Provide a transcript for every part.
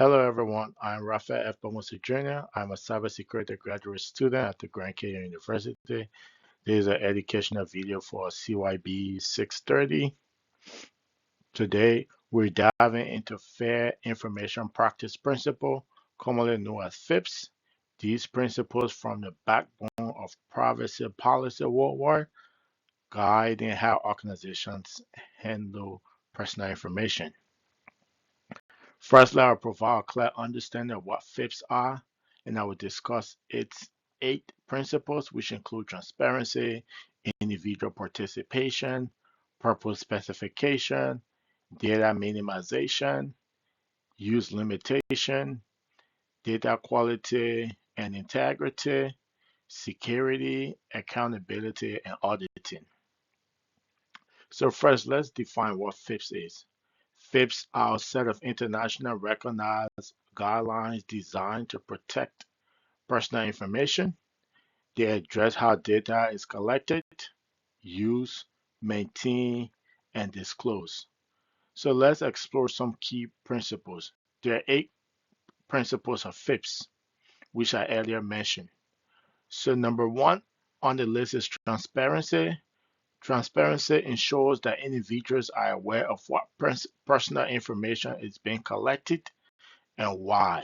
Hello everyone, I'm Rafael F. Bomosi Jr. I'm a cybersecurity graduate student at the Grand Canyon University. This is an educational video for CYB 630. Today, we're diving into Fair Information Practice Principle, commonly known as FIPPs. These principles form the backbone of privacy policy worldwide, guiding how organizations handle personal information. First, let us provide a clear understanding of what FIPS are, and I will discuss its 8 principles, which include transparency, individual participation, purpose specification, data minimization, use limitation, data quality and integrity, security, accountability, and auditing. So first, let's define what FIPS is. FIPS are a set of international recognized guidelines designed to protect personal information. They address how data is collected, used, maintained, and disclosed. So let's explore some key principles. There are 8 principles of FIPS, which I earlier mentioned. So number 1 on the list is transparency. Transparency ensures that individuals are aware of what personal information is being collected and why.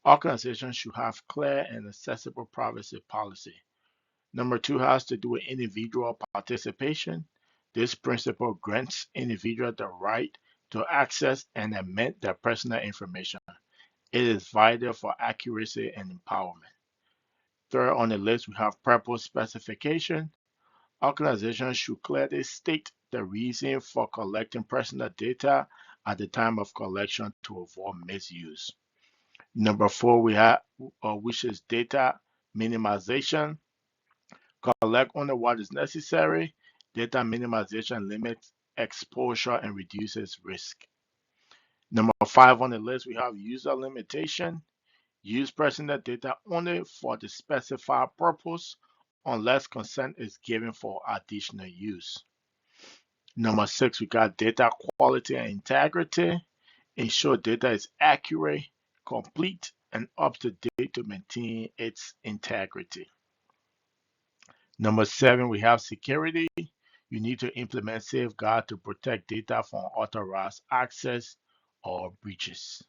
Organizations should have clear and accessible privacy policy. Number 2 has to do with individual participation. This principle grants individuals the right to access and amend their personal information. It is vital for accuracy and empowerment. Third on the list, we have purpose specification. Organizations should clearly state the reason for collecting personal data at the time of collection to avoid misuse. Number 4, we have which is data minimization. Collect only what is necessary. Data minimization limits exposure and reduces risk. Number 5 on the list, we have user limitation. Use personal data only for the specified purpose unless consent is given for additional use. Number 6, we got data quality and integrity. Ensure data is accurate, complete, and up to date to maintain its integrity. Number 7, we have security. You need to implement safeguards to protect data from unauthorized access or breaches.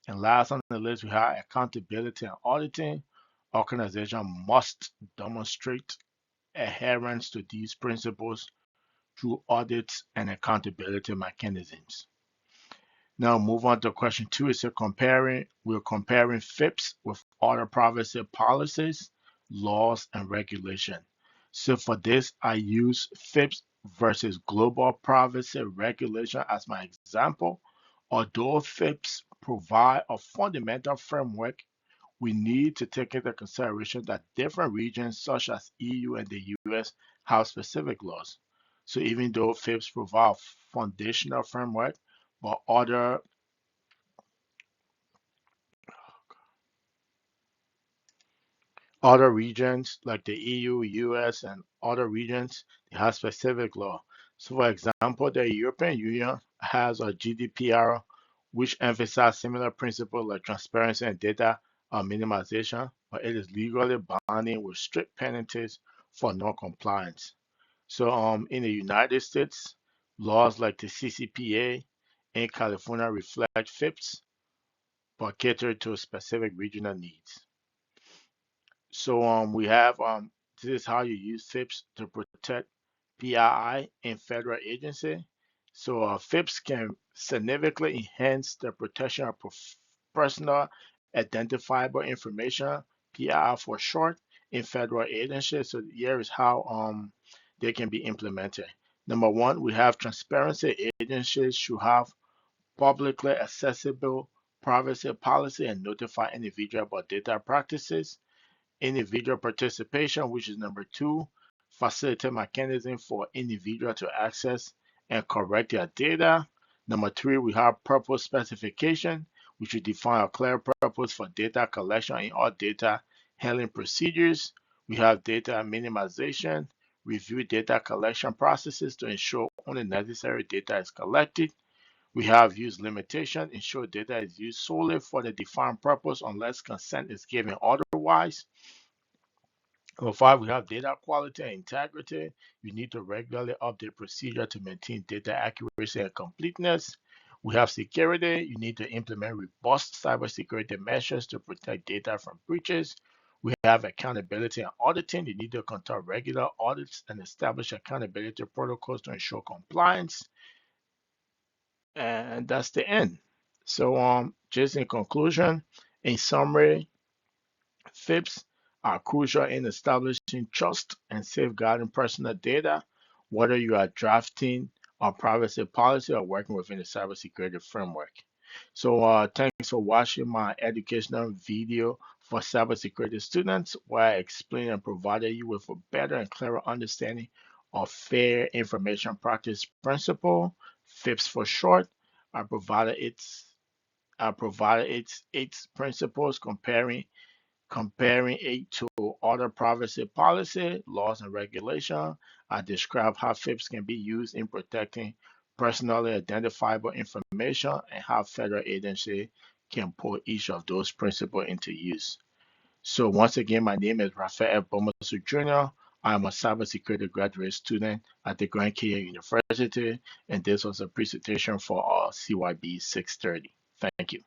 And last on the list, we have accountability and auditing. Organizations must demonstrate adherence to these principles through audits and accountability mechanisms. Now move on to question 2. It's we're comparing FIPS with other privacy policies, laws, and regulation. So for this, I use FIPS versus global privacy regulation as my example. Although FIPS provide a fundamental framework, we need to take into consideration that different regions such as EU and the US have specific laws. So even though FIPS provide a foundational framework, but other regions like the EU, US, and other regions, they have specific law. So for example, the European Union has a GDPR, which emphasizes similar principles like transparency and data minimization, but it is legally binding with strict penalties for non-compliance. So in the United States, laws like the CCPA in California reflect FIPS, but cater to specific regional needs. So we have this is how you use FIPS to protect PII in federal agency. So FIPS can significantly enhance the protection of personal identifiable information, PII for short, in federal agencies. So here is how they can be implemented. Number 1, we have transparency. Agencies should have publicly accessible privacy policy and notify individual about data practices. Individual participation, which is number 2, facilitate mechanism for individual to access and correct their data. Number 3, we have purpose specification, which will define a clear purpose for data collection in all data handling procedures. We have data minimization, review data collection processes to ensure only necessary data is collected. We have use limitation, ensure data is used solely for the defined purpose unless consent is given otherwise. Number five, we have data quality and integrity. You need to regularly update procedure to maintain data accuracy and completeness. We have security. You need to implement robust cybersecurity measures to protect data from breaches. We have accountability and auditing. You need to conduct regular audits and establish accountability protocols to ensure compliance. And that's the end. So, just in conclusion, in summary, FIPS are crucial in establishing trust and safeguarding personal data, whether you are drafting a privacy policy or working within a cybersecurity framework. So, thanks for watching my educational video for cybersecurity students, where I explain and provided you with a better and clearer understanding of fair information practice principle, FIPS for short. I provided its principles comparing it to other privacy policy, laws, and regulation. I describe how FIPS can be used in protecting personally identifiable information and how federal agencies can put each of those principles into use. So once again, my name is Raphael Bomasu Jr. I am a cybersecurity graduate student at the Grand Canyon University, and this was a presentation for our CYB 630. Thank you.